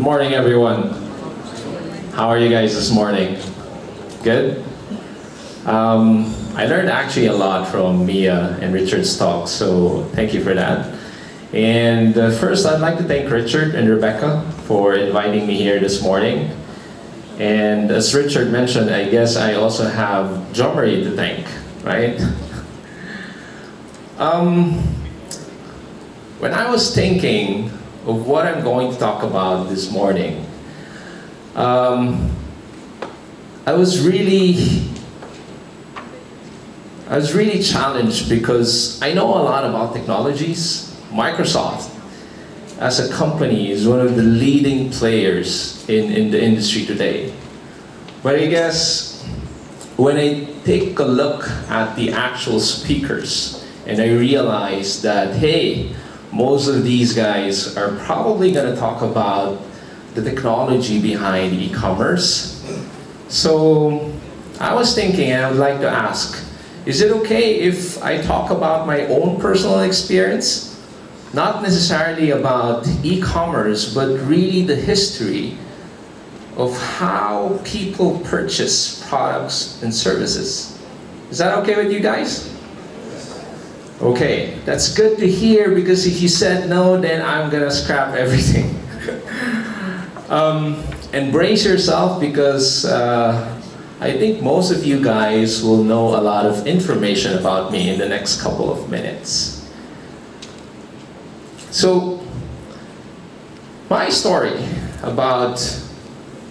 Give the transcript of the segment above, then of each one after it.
morning, everyone. How are you guys this morning? Good? I learned actually a lot from Mia and Richard's talk, so thank you for that. And first, I'd like to thank Richard and Rebecca for inviting me here this morning. And as Richard mentioned, I guess I also have Jomari to thank, right? When I was thinking of what I'm going to talk about this morning, I was really challenged because I know a lot about technologies. Microsoft, as a company, is one of the leading players in the industry today. But I guess when I take a look at the actual speakers and I realize that, hey, most of these guys are probably going to talk about the technology behind e-commerce. So I was thinking, and I would like to ask, is it okay if I talk about my own personal experience? Not necessarily about e-commerce, but really the history of how people purchase products and services. Is that okay with you guys? Okay, that's good to hear, because if you said no, then I'm gonna scrap everything. And brace yourself, because I think most of you guys will know a lot of information about me in the next couple of minutes. So, my story about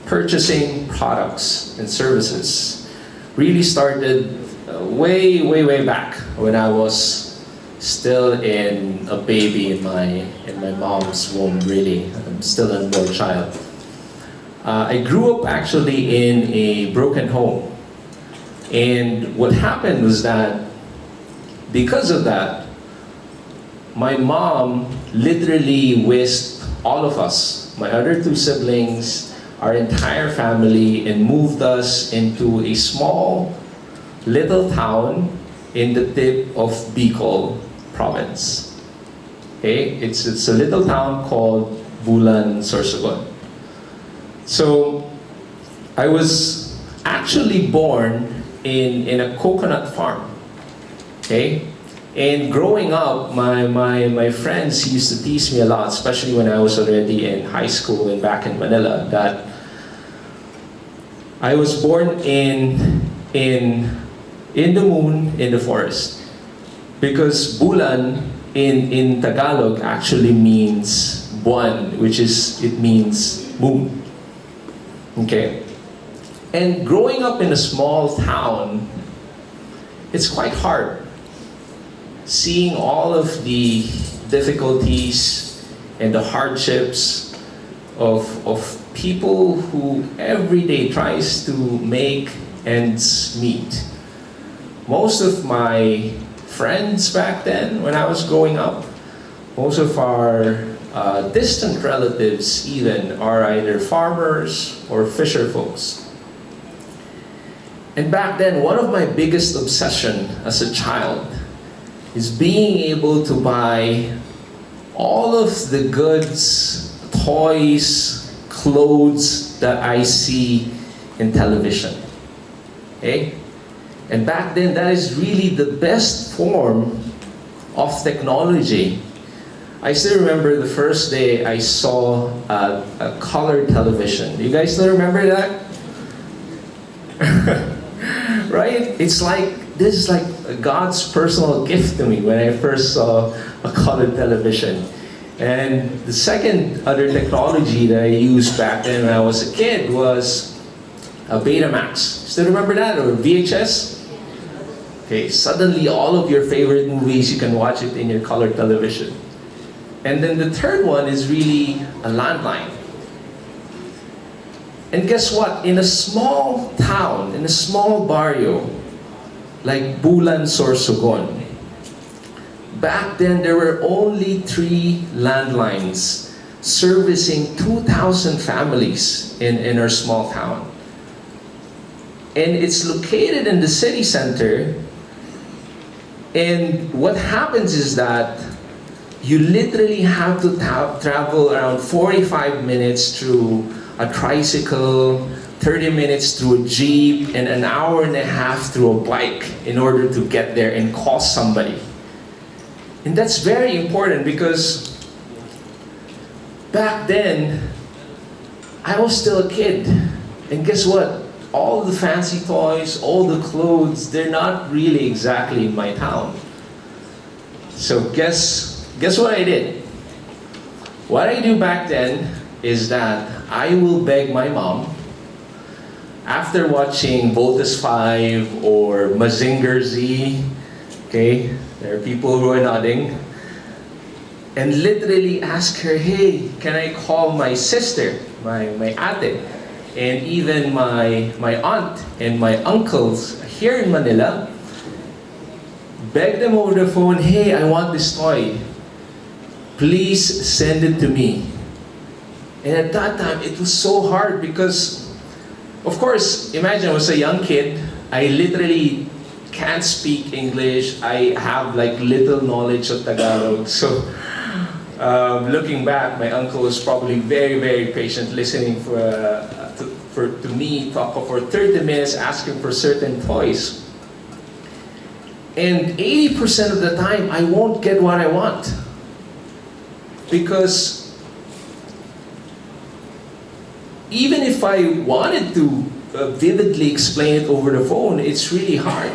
purchasing products and services really started way back when I was still in a baby in my mom's womb. Really, I'm still an unborn child. I grew up actually in a broken home, and what happened was that because of that, my mom literally whisked all of us, my other two siblings, our entire family, and moved us into a small little town in the tip of Bicol province. Okay, it's a little town called Bulan, Sorsogon. So I was actually born in a coconut farm. Okay, and growing up, my friends used to tease me a lot, especially when I was already in high school and back in Manila, that I was born in the moon, in the forest. Because Bulan in Tagalog actually means buwan, it means moon. Okay? And growing up in a small town, it's quite hard. Seeing all of the difficulties and the hardships of people who every day tries to make ends meet. Most of my friends back then, when I was growing up, most of our distant relatives even are either farmers or fisher folks. And back then, one of my biggest obsession as a child is being able to buy all of the goods, toys, clothes that I see in television. Okay? And back then, that is really the best form of technology. I still remember the first day I saw a colored television. Do you guys still remember that? Right? This is like God's personal gift to me when I first saw a colored television. And the second other technology that I used back then when I was a kid was a Betamax. Still remember that? Or VHS? Okay, suddenly all of your favorite movies, you can watch it in your colored television. And then the third one is really a landline. And guess what? In a small town, in a small barrio, like Bulan, Sorsogon, back then there were only 3 landlines servicing 2,000 families in our small town. And it's located in the city center. And what happens is that you literally have to travel around 45 minutes through a tricycle, 30 minutes through a jeep, and an hour and a half through a bike in order to get there and call somebody. And that's very important because back then, I was still a kid. And guess what? All the fancy toys, all the clothes, they're not really exactly in my town. So guess what I did? What I do back then is that I will beg my mom, after watching Voltus 5 or Mazinger Z, okay, there are people who are nodding, and literally ask her, hey, can I call my sister, my ate, and even my aunt and my uncles here in Manila, beg them over the phone, hey, I want this toy. Please send it to me. And at that time, it was so hard because, of course, imagine I was a young kid. I literally can't speak English. I have like little knowledge of Tagalog. So, looking back, my uncle was probably very, very patient listening to me talk for 30 minutes asking for certain toys. And 80% of the time, I won't get what I want. Because even if I wanted to vividly explain it over the phone, it's really hard.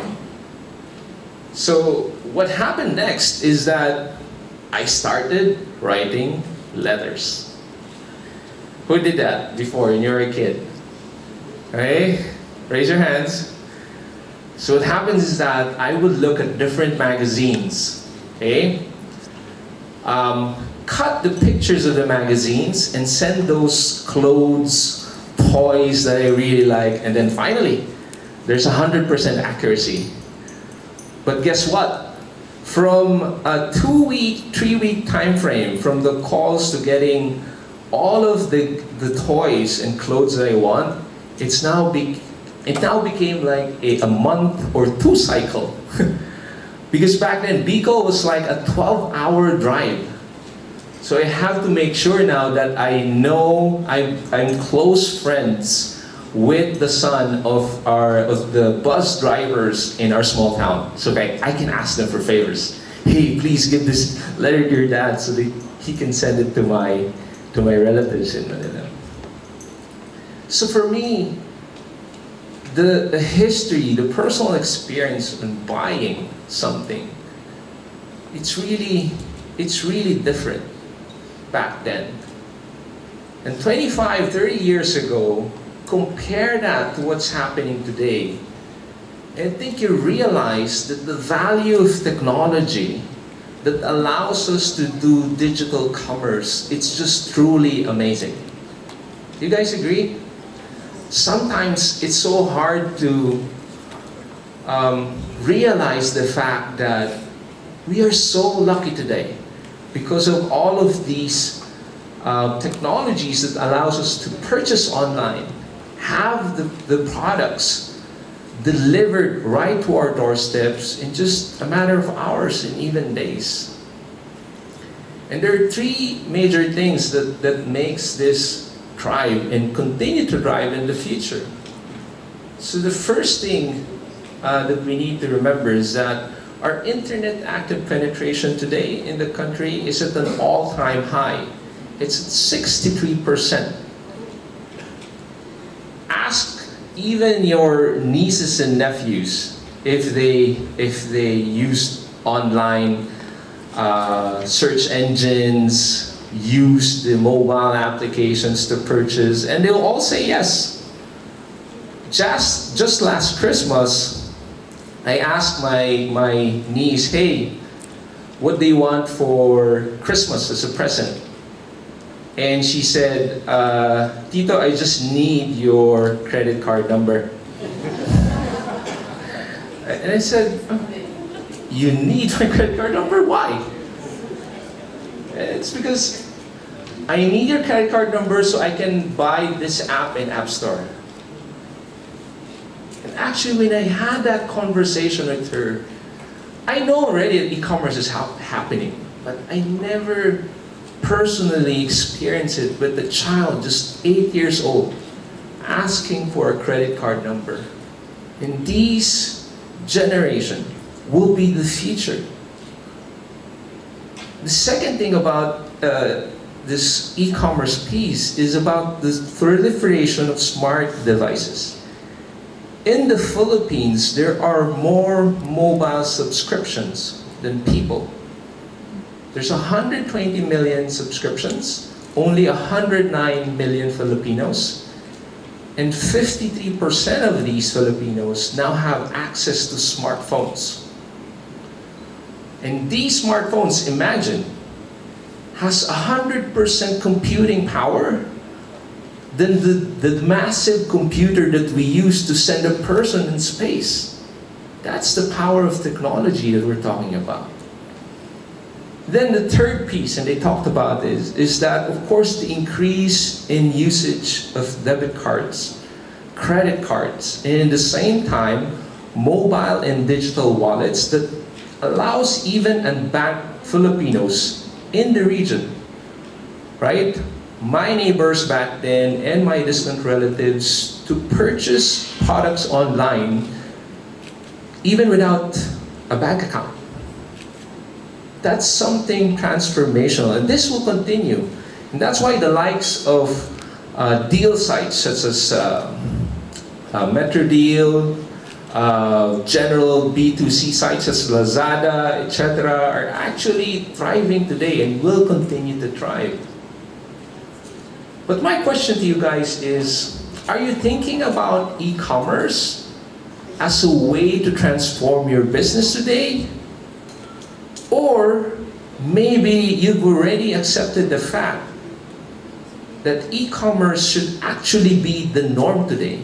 So what happened next is that I started writing letters. Who did that before when you were a kid? Okay, raise your hands. So what happens is that I would look at different magazines, okay? Cut the pictures of the magazines and send those clothes, toys that I really like, and then finally, there's 100% accuracy. But guess what? From a 2-week, 3-week time frame, from the calls to getting all of the toys and clothes that I want, it now became like a month or 2 cycle. Because back then, Bicol was like a 12-hour drive. So I have to make sure now that I know I'm close friends with the son of the bus drivers in our small town. So I can ask them for favors. Hey, please give this letter to your dad so that he can send it to my relatives in Manila. So for me, the history, the personal experience in buying something, it's really different back then. And 25, 30 years ago, compare that to what's happening today, and I think you realize that the value of technology that allows us to do digital commerce, it's just truly amazing. Do you guys agree? Sometimes it's so hard to realize the fact that we are so lucky today because of all of these technologies that allows us to purchase online, have the products delivered right to our doorsteps in just a matter of hours and even days. And there are 3 major things that makes this thrive and continue to thrive in the future. So the first thing that we need to remember is that our internet active penetration today in the country is at an all-time high. It's at 63%. Ask even your nieces and nephews if they use online search engines, use the mobile applications to purchase, and they'll all say yes. Just last Christmas, I asked my niece, hey, what do you want for Christmas as a present? And she said, Tito, I just need your credit card number. And I said, you need my credit card number? Why? It's because I need your credit card number so I can buy this app in App Store. And actually, when I had that conversation with her, I know already that e-commerce is happening. but I never personally experienced it with a child just 8 years old asking for a credit card number. And these generation will be the future. The second thing about this e-commerce piece is about the proliferation of smart devices. In the Philippines, there are more mobile subscriptions than people. There's 120 million subscriptions, only 109 million Filipinos, and 53% of these Filipinos now have access to smartphones. And these smartphones, imagine, has 100% computing power than the massive computer that we use to send a person in space. That's the power of technology that we're talking about. Then the third piece, and they talked about this, is that, of course, the increase in usage of debit cards, credit cards, and at the same time, mobile and digital wallets that allows even unbanked Filipinos in the region, right? My neighbors back then and my distant relatives to purchase products online even without a bank account. That's something transformational, and this will continue. And that's why the likes of deal sites such as Metro Deal, general B2C sites as Lazada, etc. are actually thriving today and will continue to thrive. But my question to you guys is, are you thinking about e-commerce as a way to transform your business today? Or maybe you've already accepted the fact that e-commerce should actually be the norm today.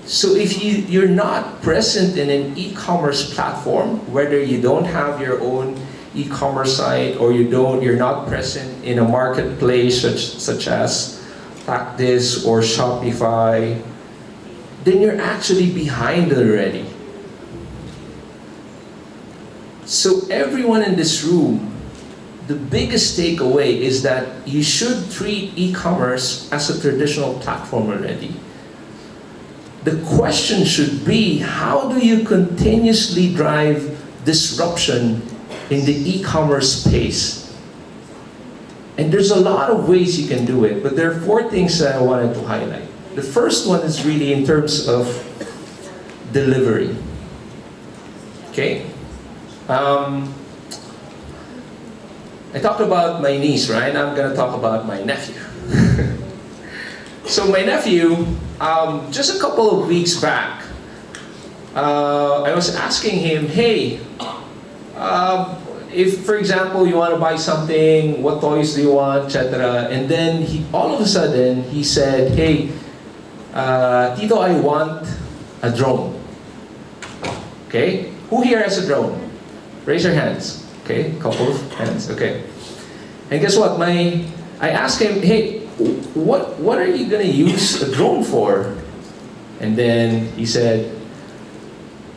So if you're not present in an e-commerce platform, whether you don't have your own e-commerce site or you're not present in a marketplace such as Practice or Shopify, then you're actually behind already. So everyone in this room, the biggest takeaway is that you should treat e-commerce as a traditional platform already. The question should be, how do you continuously drive disruption in the e-commerce space? And there's a lot of ways you can do it, but there are 4 things that I wanted to highlight. The first one is really in terms of delivery. Okay? I talked about my niece, right? I'm gonna talk about my nephew. So my nephew, just a couple of weeks back, I was asking him, hey, if, for example, you want to buy something, what toys do you want, etc. And then all of a sudden, he said, hey, Tito, I want a drone. Okay? Who here has a drone? Raise your hands. Okay, couple of hands. Okay. And guess what? I asked him, hey, what are you gonna use a drone for? And then he said,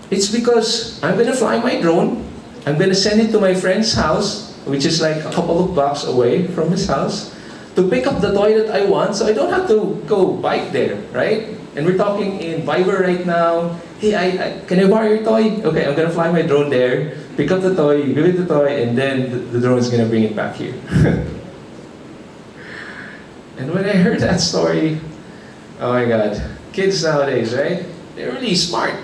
it's because I'm gonna fly my drone. I'm gonna send it to my friend's house, which is like a couple of blocks away from his house, to pick up the toy that I want, so I don't have to go bike there, right? And we're talking in Viber right now. Hey, can I borrow your toy? Okay, I'm gonna fly my drone there, pick up the toy, you give it the toy, and then the drone is gonna bring it back here. And when I heard that story, oh my God, kids nowadays, right? They're really smart.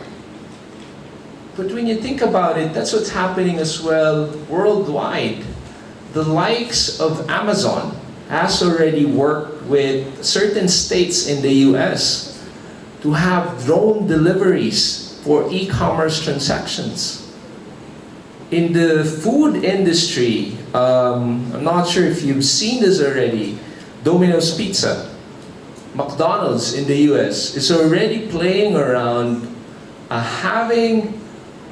But when you think about it, that's what's happening as well worldwide. The likes of Amazon has already worked with certain states in the US to have drone deliveries for e-commerce transactions. In the food industry, I'm not sure if you've seen this already, Domino's Pizza, McDonald's in the US is already playing around having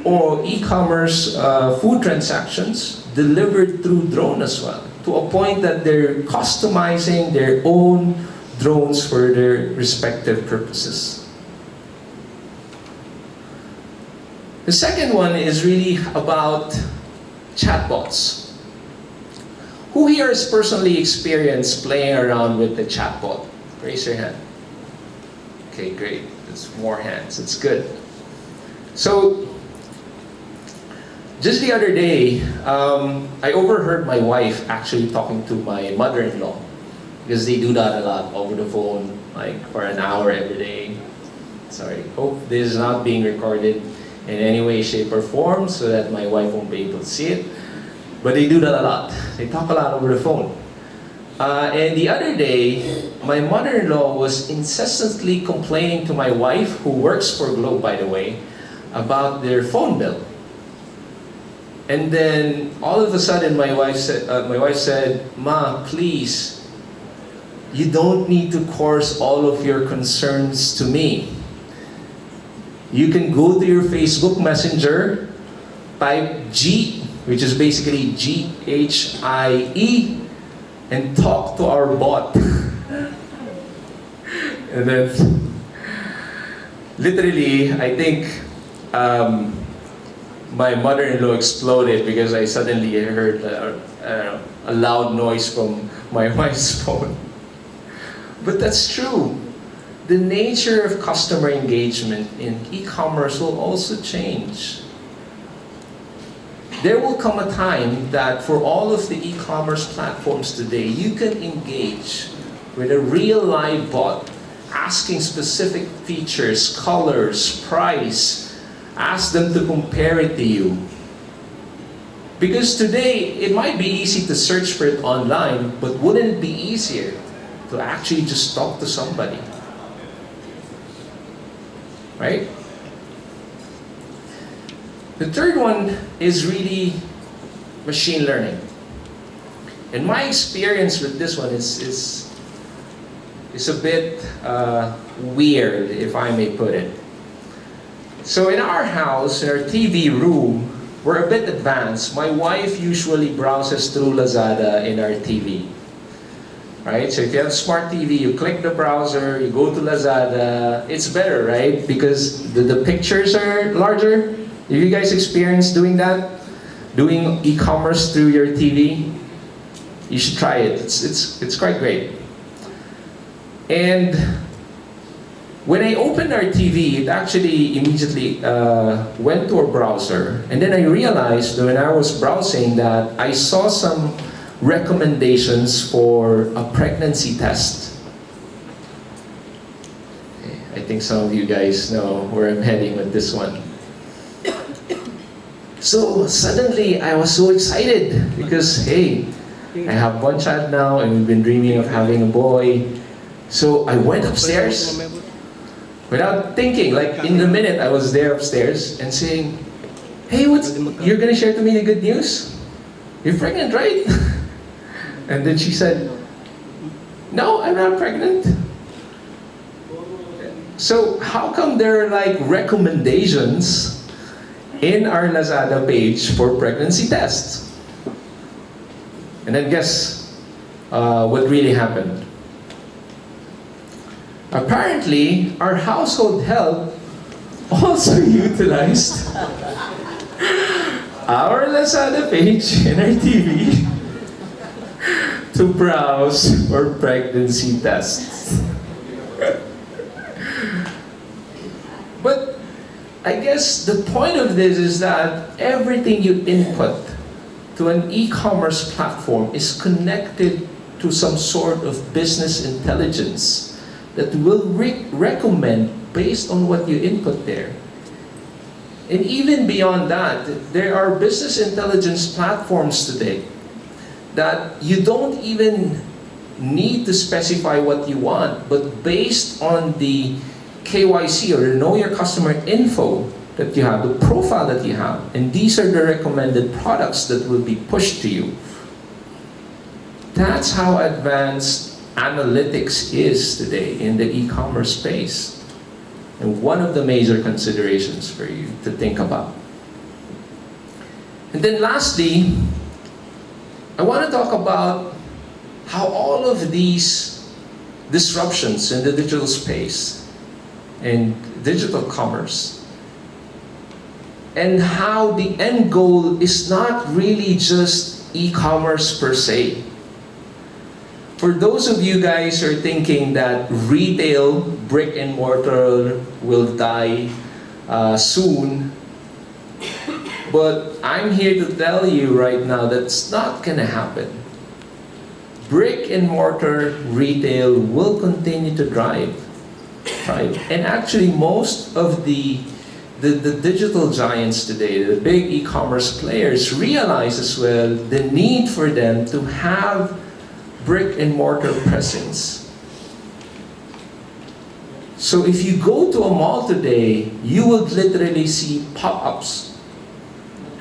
e-commerce food transactions delivered through drone as well, to a point that they're customizing their own drones for their respective purposes. The second one is really about chatbots. Who here has personally experienced playing around with the chatbot? Raise your hand. Okay, great. That's more hands. It's good. So, just the other day, I overheard my wife actually talking to my mother-in-law, because they do that a lot over the phone, like for an hour every day. Sorry, hope this is not being recorded in any way, shape, or form so that my wife won't be able to see it. But they do that a lot. They talk a lot over the phone. And the other day, my mother-in-law was incessantly complaining to my wife, who works for Globe, by the way, about their phone bill. And then all of a sudden, my wife said, "Ma, please, you don't need to course all of your concerns to me. You can go to your Facebook Messenger, type G, which is basically GHIE, and talk to our bot." And then, literally, I think my mother-in-law exploded because I suddenly heard a loud noise from my wife's phone. But that's true. The nature of customer engagement in e-commerce will also change. There will come a time that for all of the e-commerce platforms today, you can engage with a real live bot, asking specific features, colors, price, ask them to compare it to you. Because today, it might be easy to search for it online, but wouldn't it be easier to actually just talk to somebody? Right? The third one is really machine learning. And my experience with this one is a bit weird, if I may put it. So in our house, in our TV room, we're a bit advanced. My wife usually browses through Lazada in our TV. Right? So if you have a smart TV, you click the browser, you go to Lazada, it's better, right? Because the pictures are larger. Have you guys experienced doing that? Doing e-commerce through your TV? You should try it. It's quite great. And when I opened our TV, it actually immediately went to a browser. And then I realized when I was browsing that I saw some recommendations for a pregnancy test. Okay, I think some of you guys know where I'm heading with this one. So suddenly I was so excited because, hey, I have one child now and we've been dreaming of having a boy. So I went upstairs without thinking, like in the minute I was there upstairs and saying, "Hey, you're gonna share to me the good news? You're pregnant, right?" And then she said, "No, I'm not pregnant." So how come there are like recommendations in our Lazada page for pregnancy tests? And then guess what really happened? Apparently, our household help also utilized our Lazada page in our TV to browse for pregnancy tests. But I guess the point of this is that everything you input to an e-commerce platform is connected to some sort of business intelligence that will recommend based on what you input there. And even beyond that, there are business intelligence platforms today that you don't even need to specify what you want, but based on the KYC or the Know Your Customer info that you have, the profile that you have, and these are the recommended products that will be pushed to you. That's how advanced analytics is today in the e-commerce space. And one of the major considerations for you to think about. And then lastly, I want to talk about how all of these disruptions in the digital space and digital commerce, and how the end goal is not really just e-commerce per se. For those of you guys who are thinking that retail, brick and mortar will die soon, but I'm here to tell you right now that's not gonna happen. Brick and mortar retail will continue to thrive. And actually most of the digital giants today, the big e-commerce players, realize as well the need for them to have brick and mortar presence. So if you go to a mall today, you would literally see pop-ups.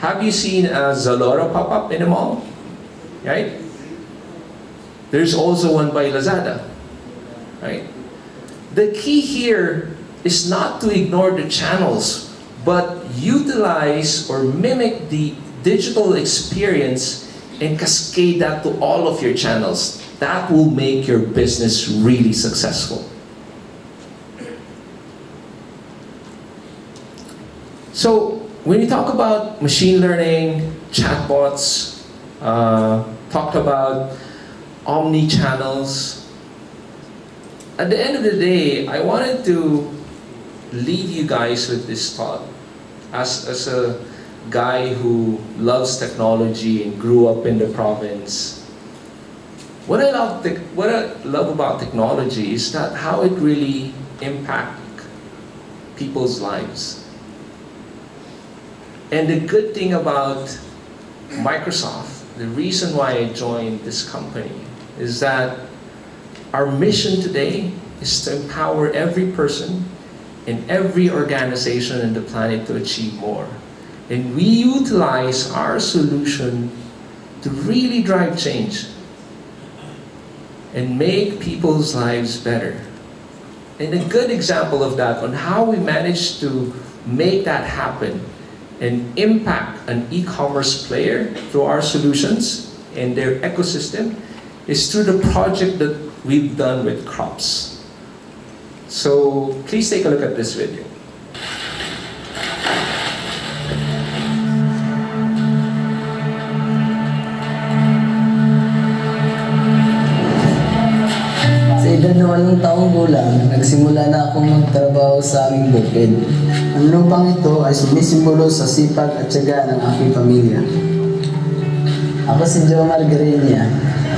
Have you seen a Zalora pop-up in a mall? Right? There's also one by Lazada. Right? The key here is not to ignore the channels, but utilize or mimic the digital experience and cascade that to all of your channels. That will make your business really successful. So when we talk about machine learning, chatbots, talked about omni-channels, at the end of the day, I wanted to leave you guys with this thought. As a guy who loves technology and grew up in the province, what I love about technology is that how it really impacts people's lives. And the good thing about Microsoft, the reason why I joined this company, is that our mission today is to empower every person in every organization on the planet to achieve more. And we utilize our solution to really drive change and make people's lives better. And a good example of that on how we managed to make that happen and impact an e-commerce player through our solutions and their ecosystem is through the project that we've done with crops. So please take a look at this video. Sa edad na 8 taong gulang, nagsimula na akong magtrabaho sa aming bukid. Ang lupang ito ay sumisimbolo sa sipag at tiyaga ng aking pamilya. Ako si Joe Margarenia.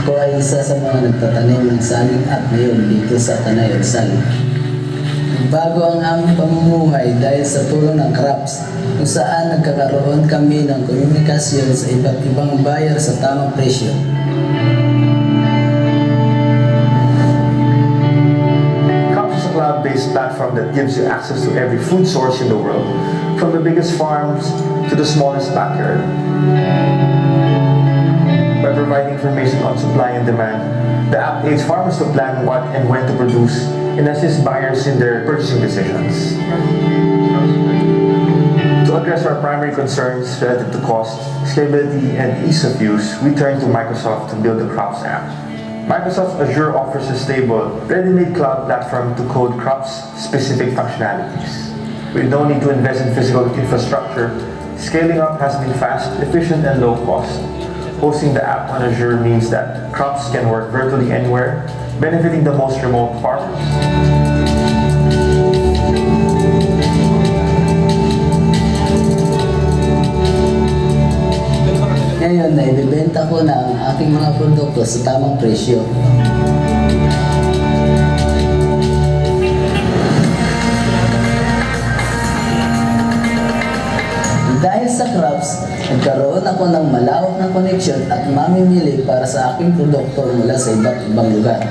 Ako ay isa sa mga nagtatanim ng saging at ngayon dito sa Tanay Rizal. Nagbago ang aming pamumuhay dahil sa tulong ng crops, kung saan nagkakaroon kami ng komunikasyon sa iba't ibang buyer sa tamang presyo. Crops is a cloud-based platform that gives you access to every food source in the world, from the biggest farms to the smallest backyard. By providing information on supply and demand, the app aids farmers to plan what and when to produce and assist buyers in their purchasing decisions. To address our primary concerns relative to cost, scalability, and ease of use, we turn to Microsoft to build the Crops app. Microsoft Azure offers a stable, ready-made cloud platform to code Crops-specific functionalities. With no need to invest in physical infrastructure, scaling up has been fast, efficient, and low cost. Hosting the app on Azure means that crops can work virtually anywhere, benefiting the most remote farmers. Ngayon na ibibenta ko na ang aking mga produkto sa tamang presyo. Dahil sa crops, nagkaroon ako ng malawak na koneksyon at mamimili para sa aking produkto mula sa iba't ibang lugar.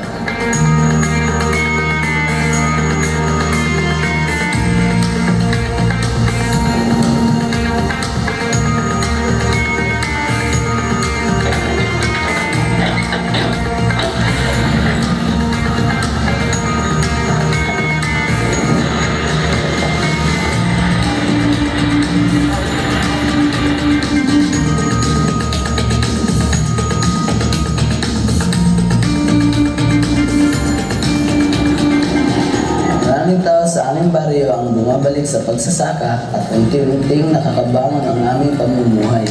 Maraming tao sa aming baryo ang bumabalik sa pagsasaka at unti-unting nakakabangon ang aming pamumuhay.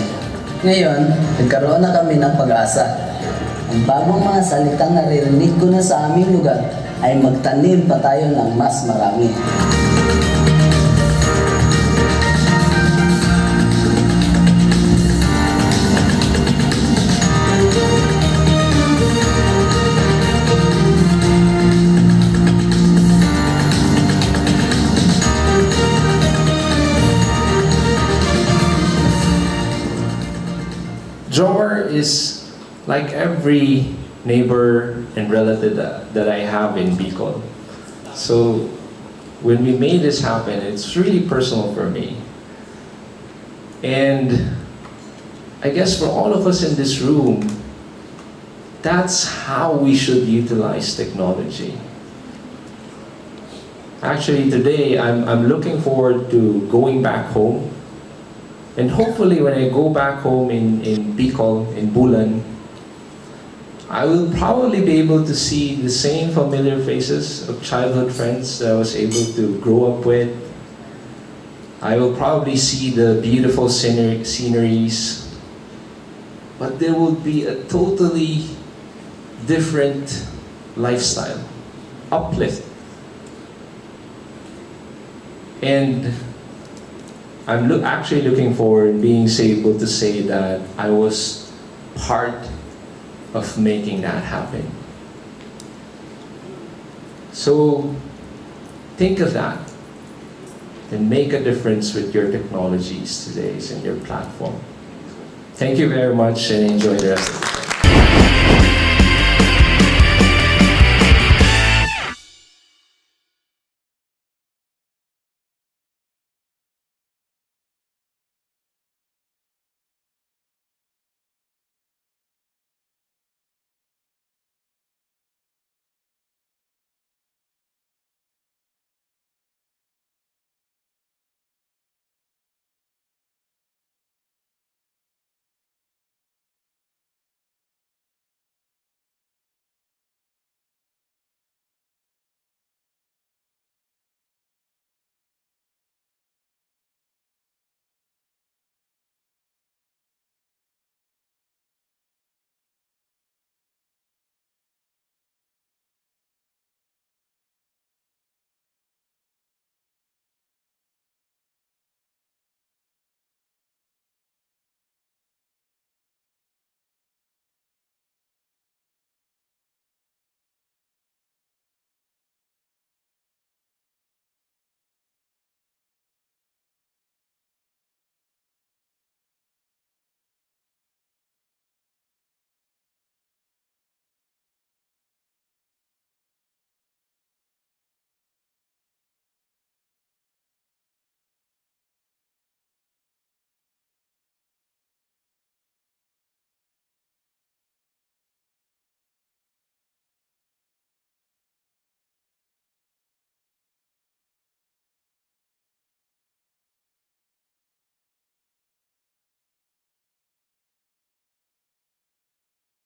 Ngayon, nagkaroon na kami ng pag-asa. Ang bagong mga salitang naririnig ko na sa aming lugar ay magtanim pa tayo ng mas marami. Jomar is like every neighbor and relative that I have in Bicol. So when we made this happen, it's really personal for me. And I guess for all of us in this room, that's how we should utilize technology. Actually, today I'm looking forward to going back home. And hopefully when I go back home in Bicol, in Bulan, I will probably be able to see the same familiar faces of childhood friends that I was able to grow up with. I will probably see the beautiful sceneries, but there will be a totally different lifestyle, uplift. And I'm actually looking forward being able to say that I was part of making that happen. So think of that and make a difference with your technologies today and your platform. Thank you very much and enjoy the rest of it.